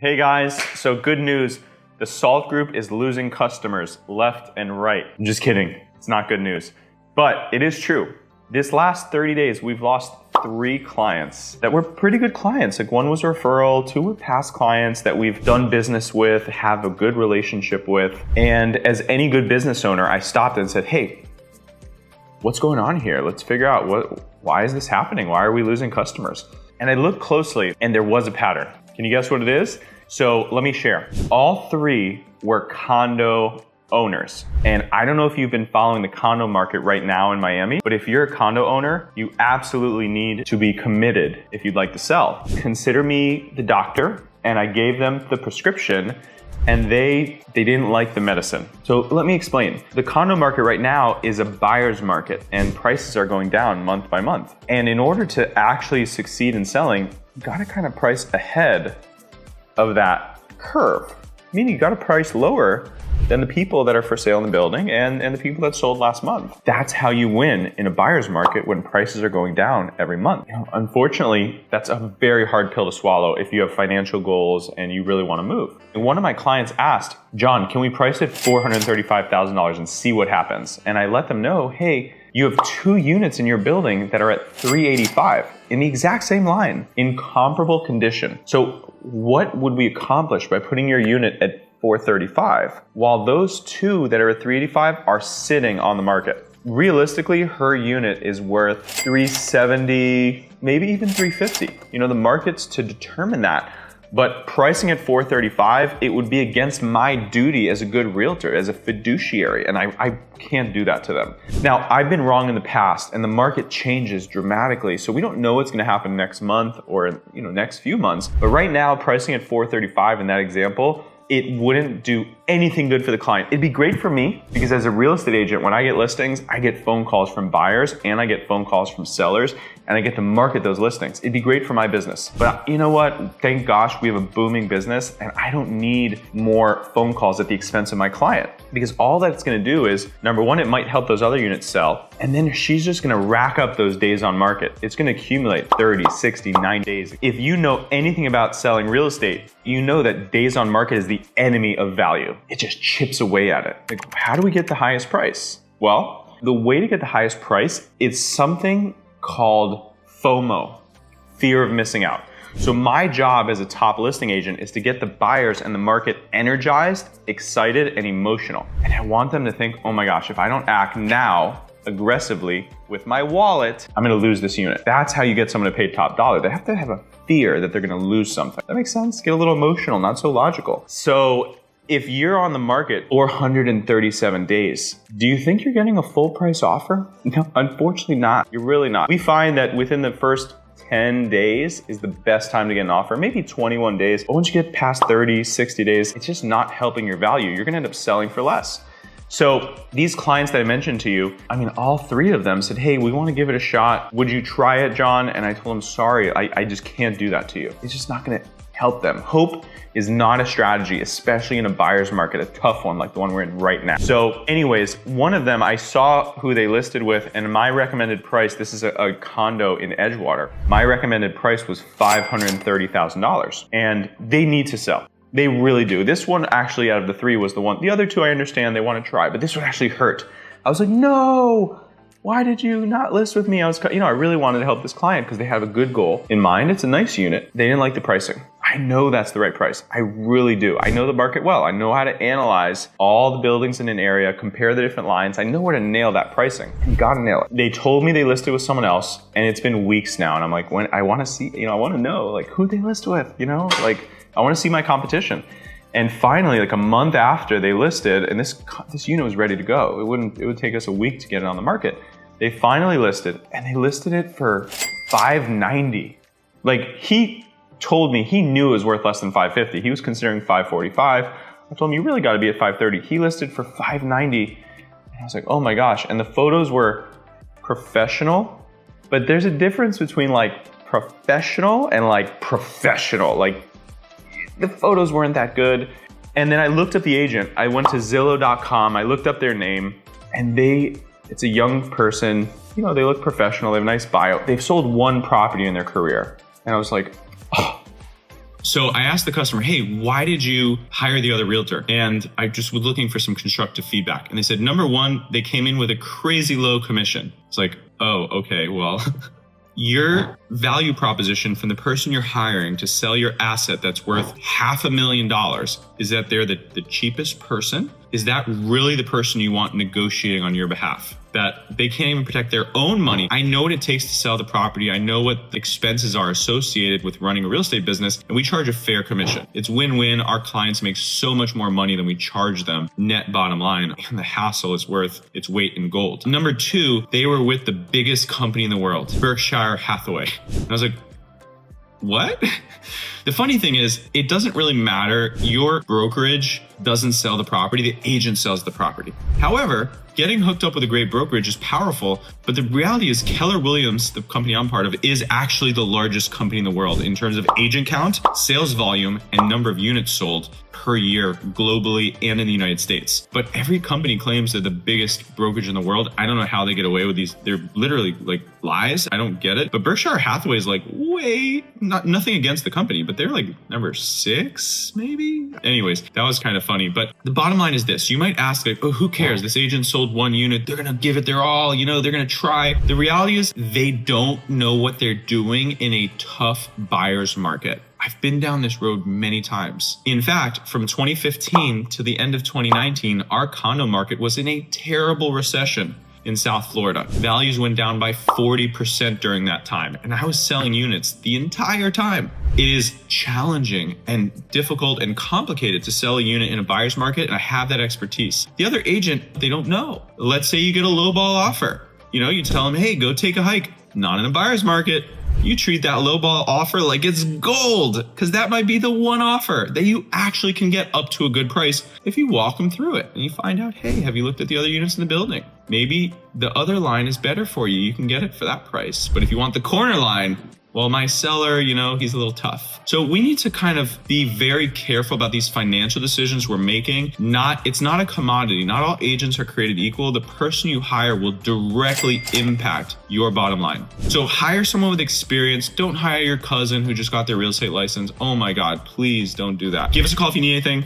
Hey guys, so good news. The Salt Group is losing customers left and right. I'm just kidding. It's not good news. But it is true. This last 30 days, we've lost 3 clients that were pretty good clients. Like one was a referral, 2 were past clients that we've done business with, have a good relationship with. And as any good business owner, I stopped and said, hey, what's going on here? Let's figure out why is this happening? Why are we losing customers? And I looked closely and there was a pattern. Can you guess what it is? So let me share. All 3 were condo owners. And I don't know if you've been following the condo market right now in Miami, but if you're a condo owner, you absolutely need to be committed if you'd like to sell. Consider me the doctor, and I gave them the prescription and they didn't like the medicine. So let me explain. The condo market right now is a buyer's market and prices are going down month by month. And in order to actually succeed in selling, you gotta kind of price ahead of that curve. Meaning you gotta price lower than the people that are for sale in the building and the people that sold last month. That's how you win in a buyer's market when prices are going down every month. Unfortunately, that's a very hard pill to swallow if you have financial goals and you really want to move. And one of my clients asked, John, can we price it $435,000 and see what happens? And I let them know, hey, you have 2 units in your building that are at $385 in the exact same line in comparable condition. So what would we accomplish by putting your unit at $435 while those 2 that are at $385 are sitting on the market? Realistically, her unit is worth $370, maybe even $350. The market's to determine that. But pricing at $435, it would be against my duty as a good realtor, as a fiduciary, and I can't do that to them. Now, I've been wrong in the past, and the market changes dramatically, so we don't know what's gonna happen next month or next few months. But right now, pricing at $435 in that example, it wouldn't do anything good for the client. It'd be great for me because as a real estate agent, when I get listings, I get phone calls from buyers and I get phone calls from sellers and I get to market those listings. It'd be great for my business. But you know what? Thank gosh, we have a booming business and I don't need more phone calls at the expense of my client because all that's gonna do is, number one, it might help those other units sell. And then she's just gonna rack up those days on market. It's gonna accumulate 30, 60, 90 days. If you know anything about selling real estate, you know that days on market is the enemy of value. It just chips away at it. Like, how do we get the highest price? Well, the way to get the highest price is something called FOMO, fear of missing out. So my job as a top listing agent is to get the buyers and the market energized, excited, and emotional. And I want them to think, oh my gosh, if I don't act now aggressively with my wallet, I'm gonna lose this unit. That's how you get someone to pay top dollar. They have to have a fear that they're gonna lose something. That makes sense? Get a little emotional, not so logical. So if you're on the market 437 days, do you think you're getting a full price offer? No, unfortunately not. You're really not. We find that within the first 10 days is the best time to get an offer, maybe 21 days. But once you get past 30, 60 days, it's just not helping your value. You're gonna end up selling for less. So these clients that I mentioned to you, all 3 of them said, hey, we wanna give it a shot. Would you try it, John? And I told them, sorry, I just can't do that to you. It's just not gonna help them. Hope is not a strategy, especially in a buyer's market, a tough one like the one we're in right now. So anyways, one of them, I saw who they listed with and my recommended price, this is a condo in Edgewater. My recommended price was $530,000 and they need to sell. They really do. This one actually out of the 3 was the one. The other 2 I understand they want to try, but this one actually hurt. I was like, no, why did you not list with me? I really wanted to help this client because they have a good goal in mind. It's a nice unit. They didn't like the pricing. I know that's the right price. I really do. I know the market well. I know how to analyze all the buildings in an area, compare the different lines. I know where to nail that pricing. You gotta nail it. They told me they listed with someone else and it's been weeks now. And I'm like, I want to see, I want to know like who they list with, I want to see my competition. And finally, like a month after they listed, and this unit was ready to go. It would take us a week to get it on the market. They finally listed, and they listed it for $590. Like he told me he knew it was worth less than $550. He was considering $545. I told him you really got to be at $530. He listed for $590. And I was like, oh my gosh. And the photos were professional, but there's a difference between like professional and like professional. Like the photos weren't that good. And then I looked up the agent. I went to Zillow.com. I looked up their name and it's a young person. They look professional. They have a nice bio. They've sold 1 property in their career. And I was like, oh, So I asked the customer, hey, why did you hire the other realtor? And I just was looking for some constructive feedback. And they said, number one, they came in with a crazy low commission. It's like, oh, okay, well, your value proposition from the person you're hiring to sell your asset that's worth $500,000 is that they're the cheapest person? Is that really the person you want negotiating on your behalf? That they can't even protect their own money. I know what it takes to sell the property. I know what the expenses are associated with running a real estate business, and we charge a fair commission. It's win-win. Our clients make so much more money than we charge them, net bottom line. And the hassle is worth its weight in gold. Number two, they were with the biggest company in the world, Berkshire Hathaway. And I was like, what? The funny thing is, it doesn't really matter. Your brokerage doesn't sell the property, the agent sells the property. However, getting hooked up with a great brokerage is powerful, but the reality is Keller Williams, the company I'm part of, is actually the largest company in the world in terms of agent count, sales volume, and number of units sold per year globally and in the United States. But every company claims they're the biggest brokerage in the world. I don't know how they get away with these. They're literally like lies. I don't get it. But Berkshire Hathaway is like nothing against the company, but they're like number 6, maybe. Anyways, that was kind of funny. But the bottom line is this. You might ask like, oh, who cares? This agent sold 1 unit. They're going to give it their all. They're going to try. The reality is they don't know what they're doing in a tough buyer's market. I've been down this road many times. In fact, from 2015 to the end of 2019, our condo market was in a terrible recession in South Florida. Values went down by 40% during that time, and I was selling units the entire time. It is challenging and difficult and complicated to sell a unit in a buyer's market, and I have that expertise. The other agent, they don't know. Let's say you get a lowball offer. You tell them, hey, go take a hike. Not in a buyer's market. You treat that lowball offer like it's gold, because that might be the one offer that you actually can get up to a good price if you walk them through it and you find out, hey, have you looked at the other units in the building? Maybe the other line is better for you. You can get it for that price. But if you want the corner line, well, my seller, he's a little tough. So we need to kind of be very careful about these financial decisions we're making. It's not a commodity. Not all agents are created equal. The person you hire will directly impact your bottom line. So hire someone with experience. Don't hire your cousin who just got their real estate license. Oh my God, please don't do that. Give us a call if you need anything.